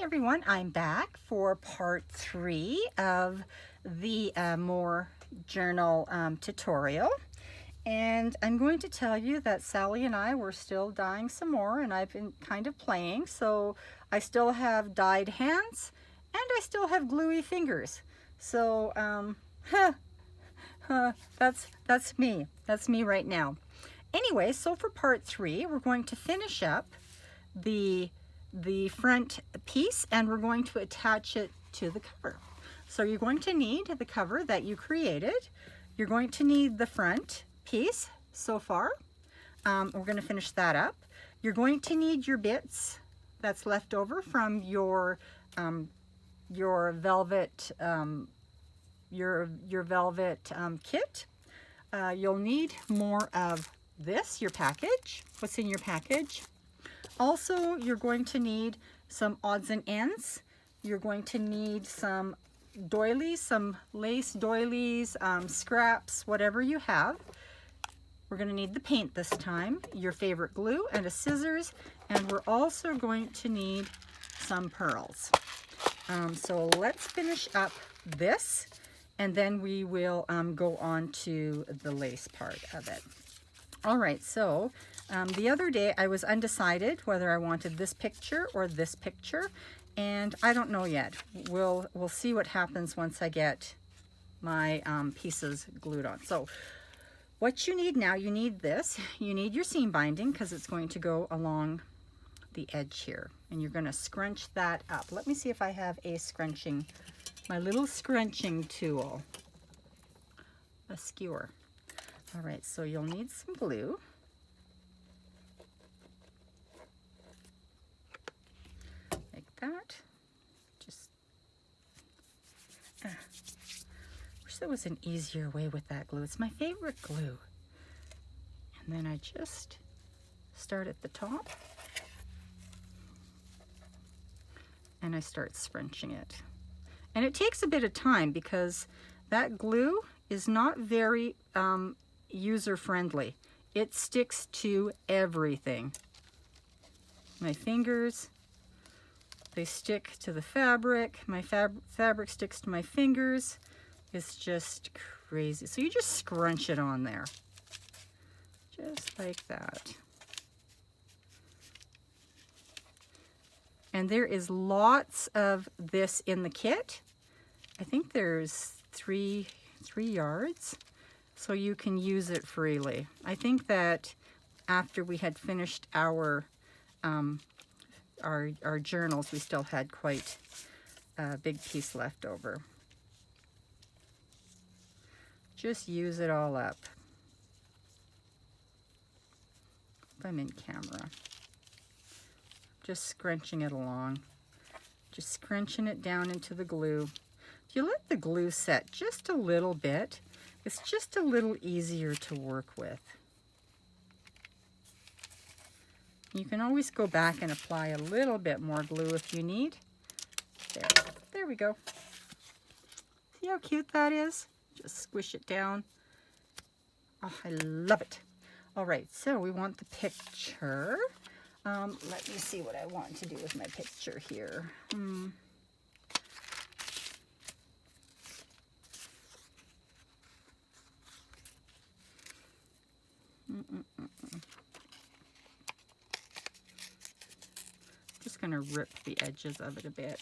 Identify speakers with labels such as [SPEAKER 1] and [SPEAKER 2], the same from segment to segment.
[SPEAKER 1] everyone, I'm back for part 3 of the Amour journal tutorial, and I'm going to tell you that Sally and I were still dyeing some more, and I've been kind of playing, so I still have dyed hands and I still have gluey fingers. So that's me right now. Anyway, so for part 3 we're going to finish up the front piece, and we're going to attach it to the cover. So you're going to need the cover that you created. You're going to need the front piece so far. We're going to finish that up. You're going to need your bits that's left over from your velvet kit. You'll need more of this, your package, what's in your package. Also, you're going to need some odds and ends. You're going to need some doilies, some lace doilies, scraps, whatever you have. We're going to need the paint this time, your favorite glue, and a scissors, and we're also going to need some pearls. So let's finish up this, and then we will go on to the lace part of it. All right, so the other day I was undecided whether I wanted this picture or this picture, and I don't know yet. We'll see what happens once I get my pieces glued on. So what you need now, you need this. You need your seam binding because it's going to go along the edge here, and you're going to scrunch that up. Let me see if I have a scrunching, my little scrunching tool, a skewer. All right, so you'll need some glue. Like that. Just, wish there was an easier way with that glue. It's my favorite glue. And then I just start at the top. And I start scrunching it. And it takes a bit of time because that glue is not very user-friendly. It sticks to everything. My fingers, they stick to the fabric. My fabric sticks to my fingers. It's just crazy. So you just scrunch it on there. Just like that. And there is lots of this in the kit. I think there's three yards. So you can use it freely. I think that after we had finished our journals, we still had quite a big piece left over. Just use it all up. If I'm in camera. Just scrunching it along. Just scrunching it down into the glue. If you let the glue set just a little bit, it's just a little easier to work with. You can always go back and apply a little bit more glue if you need. There we go. See how cute that is? Just squish it down. Oh, I love it. All right, so we want the picture. Let me see what I want to do with my picture here. Just going to rip the edges of it a bit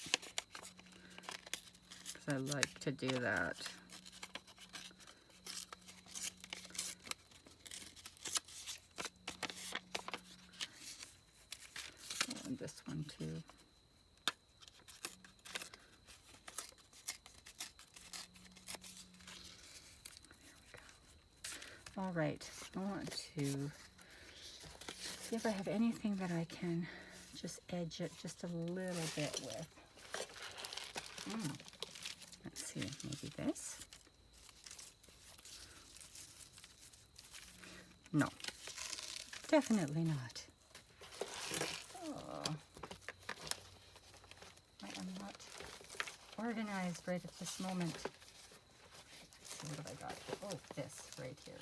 [SPEAKER 1] because I like to do that. Oh, and this one too. All right, I want to see if I have anything that I can just edge it just a little bit with. Let's see, maybe this. No, definitely not. Oh, I am not organized right at this moment. Let's see, what have I got here? Oh, this right here.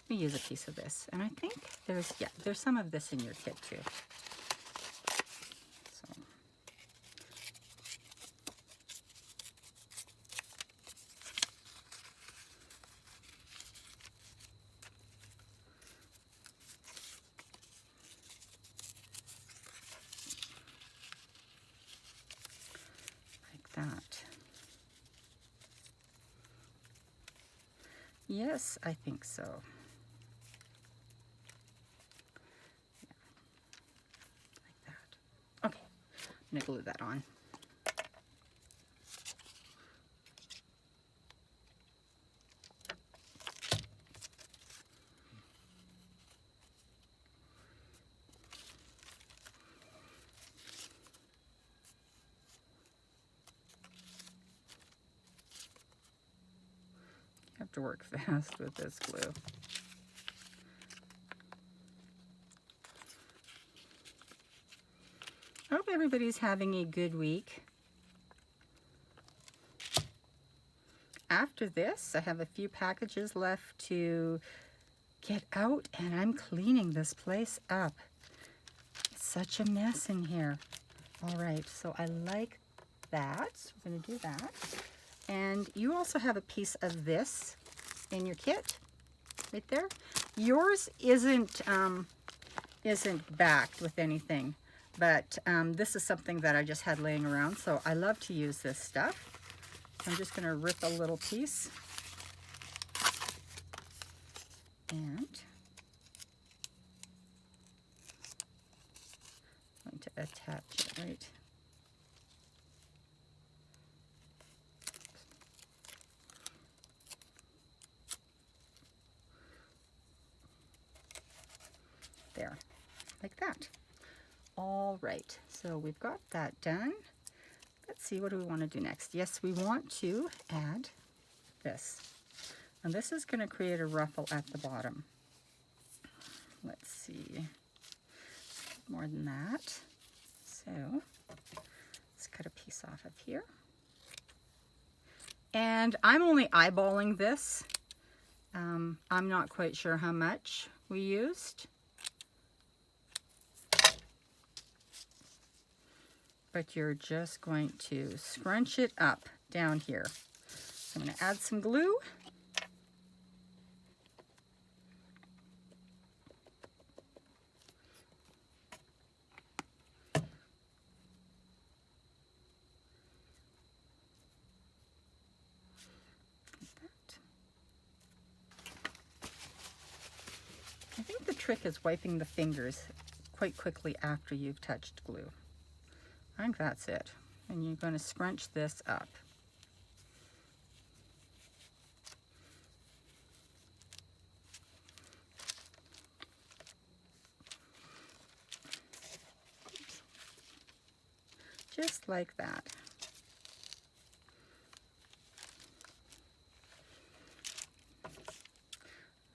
[SPEAKER 1] Let me use a piece of this, and I think there's some of this in your kit too. Yes, I think so. Yeah, like that. Okay, I'm gonna glue that on. You have to work fast with this glue. I hope everybody's having a good week. After this, I have a few packages left to get out, and I'm cleaning this place up. It's such a mess in here. All right, so I like that. So we're going to do that. And you also have a piece of this in your kit, right there. Yours isn't backed with anything, but this is something that I just had laying around, so I love to use this stuff. I'm just going to rip a little piece and I'm going to attach it right there, like that. All right, so we've got that done. Let's see, what do we want to do next? Yes, we want to add this. And this is going to create a ruffle at the bottom. Let's see, more than that. So let's cut a piece off of here. And I'm only eyeballing this. I'm not quite sure how much we used. But you're just going to scrunch it up down here. So I'm going to add some glue. I think the trick is wiping the fingers quite quickly after you've touched glue. I think that's it. And you're going to scrunch this up. Just like that.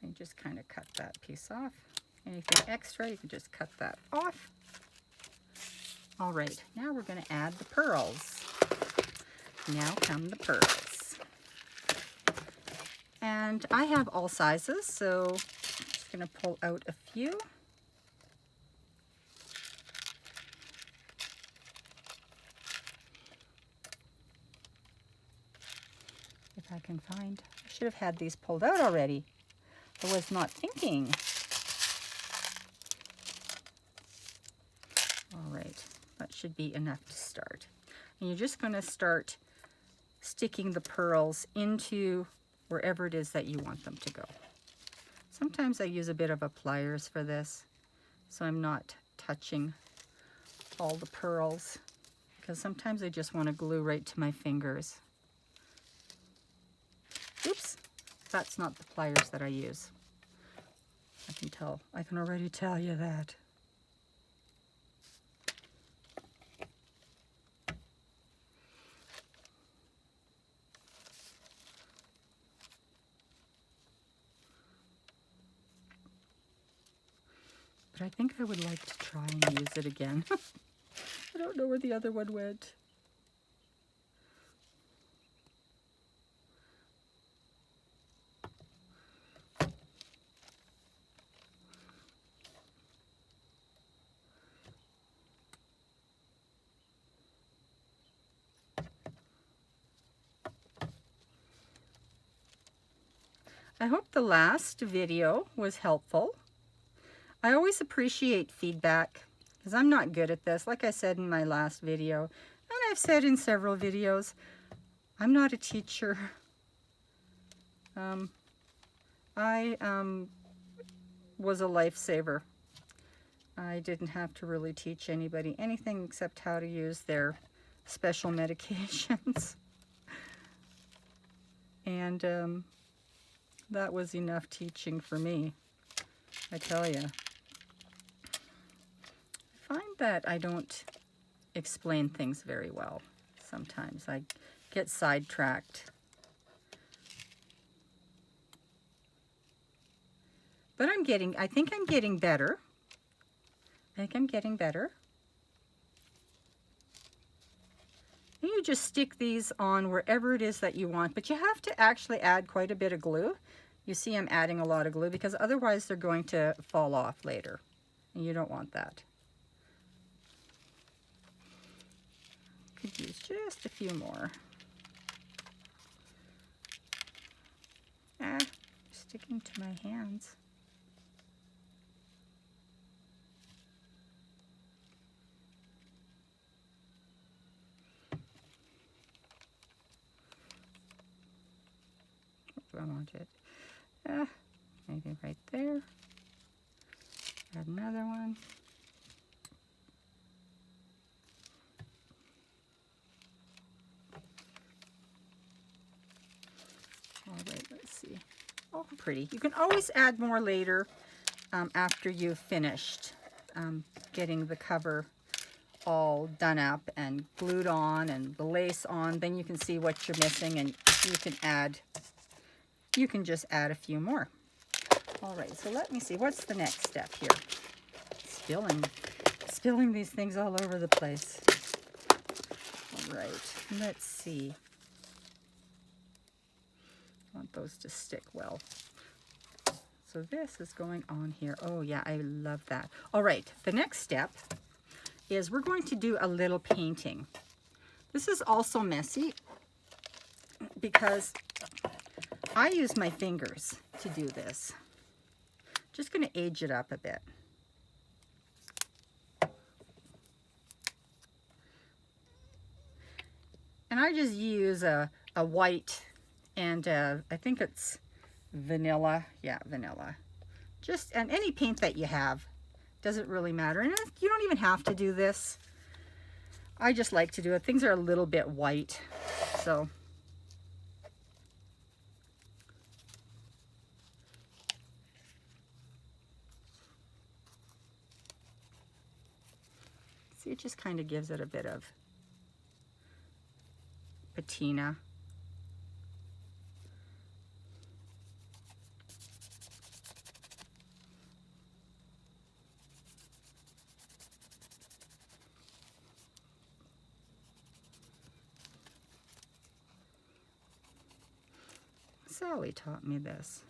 [SPEAKER 1] And just kind of cut that piece off. Anything extra, you can just cut that off. All right, now we're going to add the pearls. Now come the pearls. And I have all sizes, so I'm just going to pull out a few. If I can find, I should have had these pulled out already. I was not thinking. All right, that should be enough to start. And you're just going to start sticking the pearls into wherever it is that you want them to go. Sometimes I use a bit of a pliers for this, so I'm not touching all the pearls, because sometimes I just want to glue right to my fingers. Oops, that's not the pliers that I use. I can already tell you that. But I think I would like to try and use it again. I don't know where the other one went. I hope the last video was helpful. I always appreciate feedback because I'm not good at this. Like I said in my last video, and I've said in several videos, I'm not a teacher. I was a lifesaver. I didn't have to really teach anybody anything except how to use their special medications. And that was enough teaching for me, I tell you. I find that I don't explain things very well sometimes. I get sidetracked. But I think I'm getting better. I think I'm getting better. And you just stick these on wherever it is that you want, but you have to actually add quite a bit of glue. You see I'm adding a lot of glue because otherwise they're going to fall off later, and you don't want that. Could use just a few more. Sticking to my hands. I want it. Maybe right there. Add another one. All right, let's see. Oh, pretty. You can always add more later after you've finished getting the cover all done up and glued on and the lace on. Then you can see what you're missing, and you can just add a few more. All right, so let me see. What's the next step here? Spilling these things all over the place. All right, let's see. I want those to stick well. So this is going on here. Oh yeah, I love that. All right, the next step is we're going to do a little painting. This is also messy because I use my fingers to do this. Just going to age it up a bit. And I just use a white and I think it's vanilla. Yeah, vanilla. And any paint that you have, doesn't really matter. And you don't even have to do this. I just like to do it. Things are a little bit white, so. See, it just kind of gives it a bit of patina. Sally taught me this.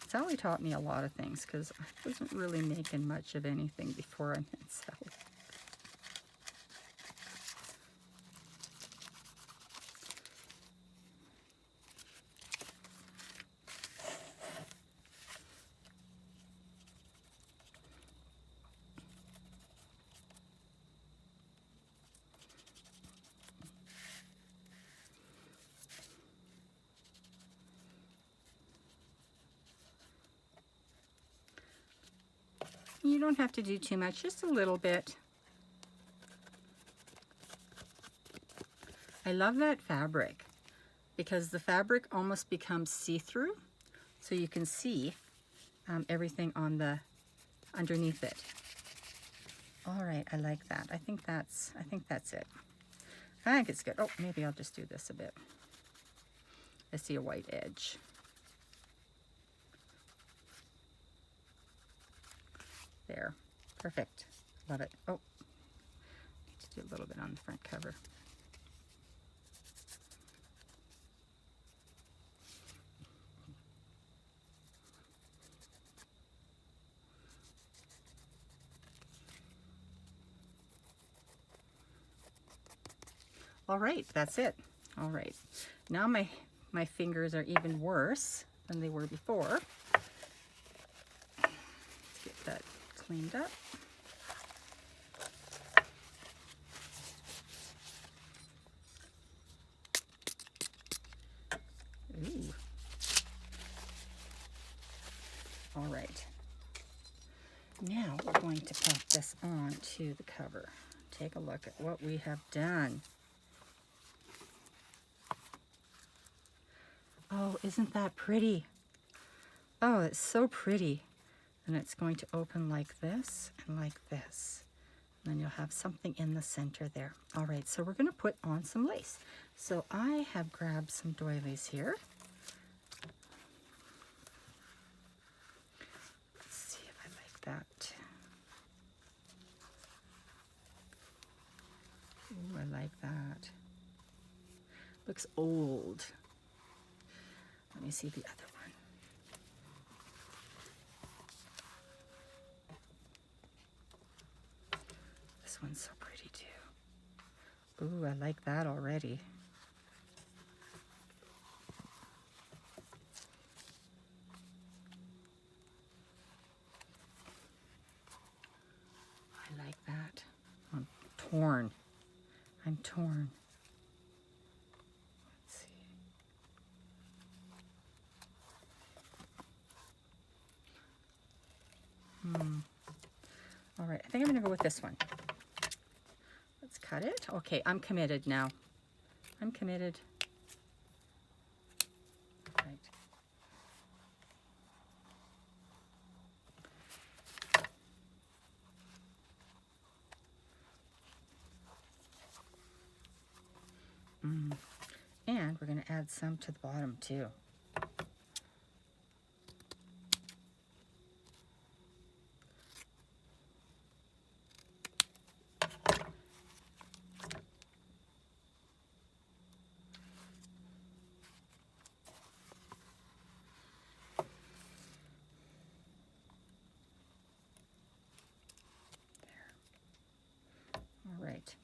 [SPEAKER 1] Sally taught me a lot of things because I wasn't really making much of anything before I met Sally. You don't have to do too much, just a little bit. I love that fabric because the fabric almost becomes see-through, so you can see everything on the underneath it. All right, I like that. I think that's it. I think it's good. Oh, maybe I'll just do this a bit. I see a white edge. There, perfect. Love it. Oh, need to do a little bit on the front cover. All right, that's it. All right, now my fingers are even worse than they were before. Let's get that cleaned up. Ooh. going to pop this on to the cover. Take a look at what we have done. Oh, isn't that pretty? Oh, it's so pretty. And it's going to open like this and like this. And then you'll have something in the center there. All right, so we're gonna put on some lace. So I have grabbed some doilies here. Let's see if I like that. Ooh, I like that. Looks old. Let me see the other one. This one's so pretty too. Ooh, I like that already. I like that. I'm torn. I'm torn. Let's see. All right, I think I'm gonna go with this one. Let's cut it. Okay, I'm committed now. I'm committed. Right. And we're gonna add some to the bottom too. All right.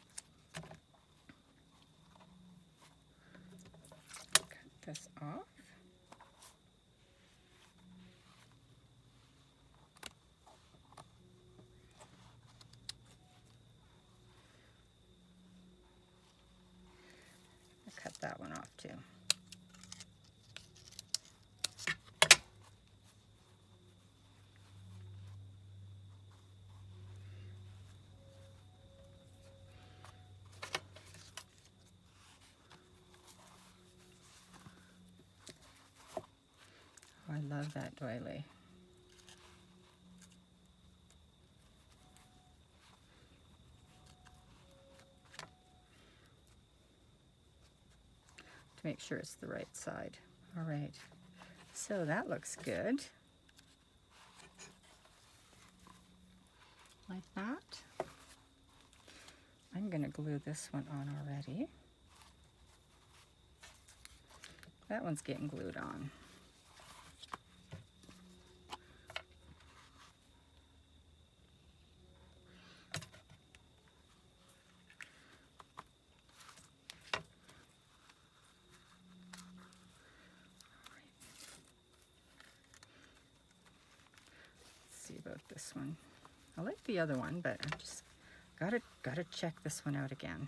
[SPEAKER 1] Cut this off. I'll cut that one off too. Oh, I love that doily. To make sure it's the right side. All right, so that looks good. Like that. I'm gonna glue this one on already. That one's getting glued on. Let's see about this one. I like the other one, but I'm just gotta check this one out again.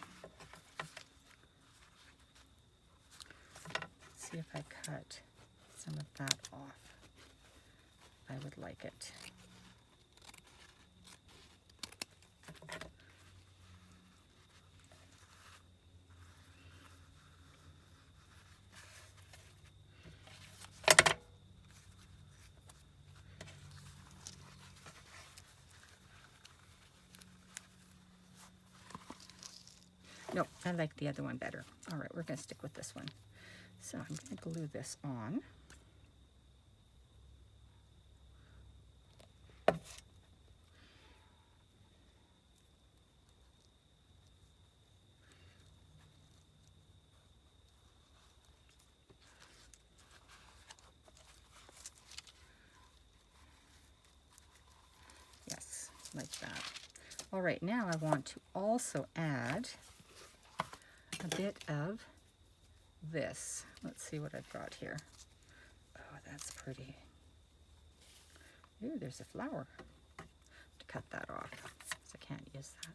[SPEAKER 1] See if I cut some of that off. I would like it. No, I like the other one better. All right, we're gonna stick with this one. So I'm gonna glue this on. Yes, like that. All right, now I want to also add a bit of this. Let's see what I've got here. Oh, that's pretty. Ooh, there's a flower. To cut that off, because I can't use that.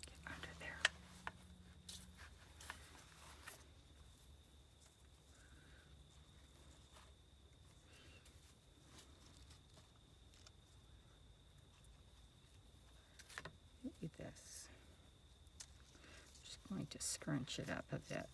[SPEAKER 1] Get under there. need to scrunch it up a bit.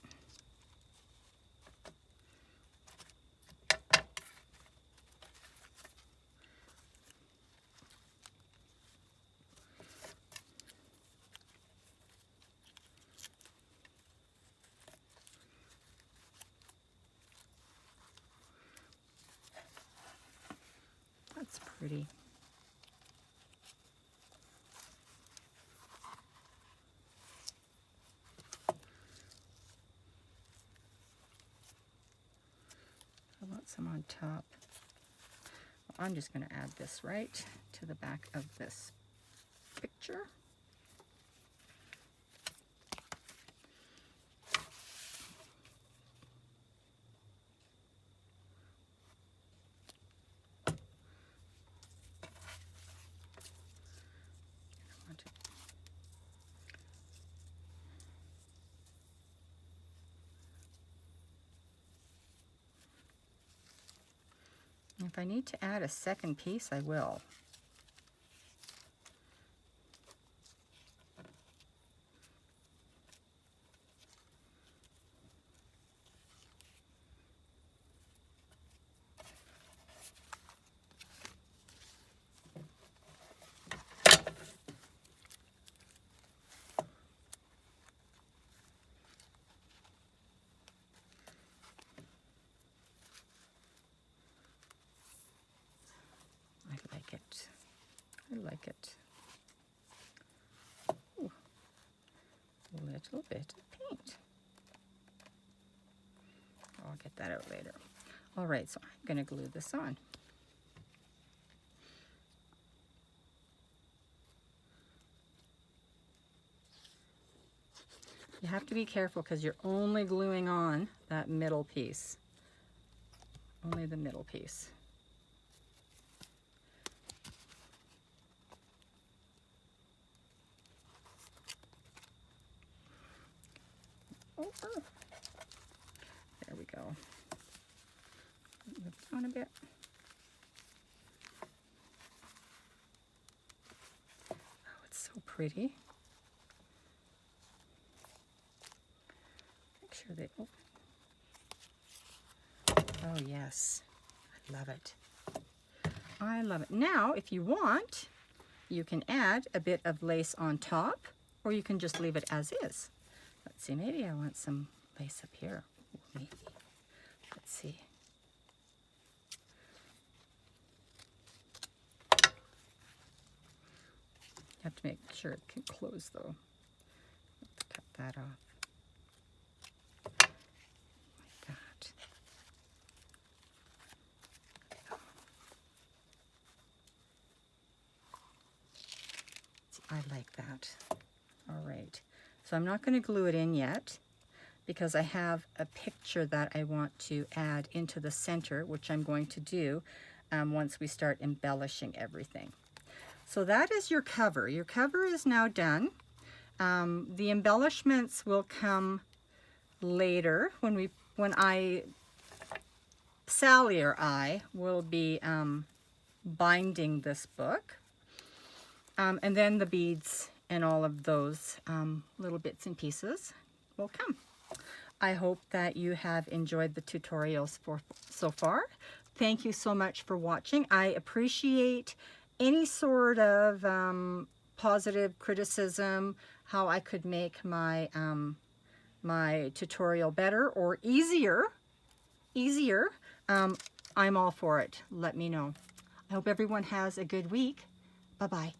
[SPEAKER 1] That's pretty. I want some on top. Well, I'm just going to add this right to the back of this picture. If I need to add a second piece, I will. I like it. Ooh, a little bit of paint. I'll get that out later. All right, so I'm going to glue this on. You have to be careful because you're only gluing on that middle piece. Only the middle piece. Over. There we go. Move down a bit. Oh, it's so pretty. Make sure they open. Oh yes, I love it. I love it. Now, if you want, you can add a bit of lace on top, or you can just leave it as is. Let's see, maybe I want some lace up here. Ooh, maybe. Let's see. You have to make sure it can close though. Let's cut that off. Like that. See, I like that. All right. So I'm not going to glue it in yet because I have a picture that I want to add into the center, which I'm going to do once we start embellishing everything. So that is your cover. Your cover is now done. The embellishments will come later when Sally or I will be binding this book. And then the beads and all of those little bits and pieces will come. I hope that you have enjoyed the tutorials so far. Thank you so much for watching. I appreciate any sort of positive criticism, how I could make my my tutorial better or easier. I'm all for it. Let me know. I hope everyone has a good week. Bye-bye.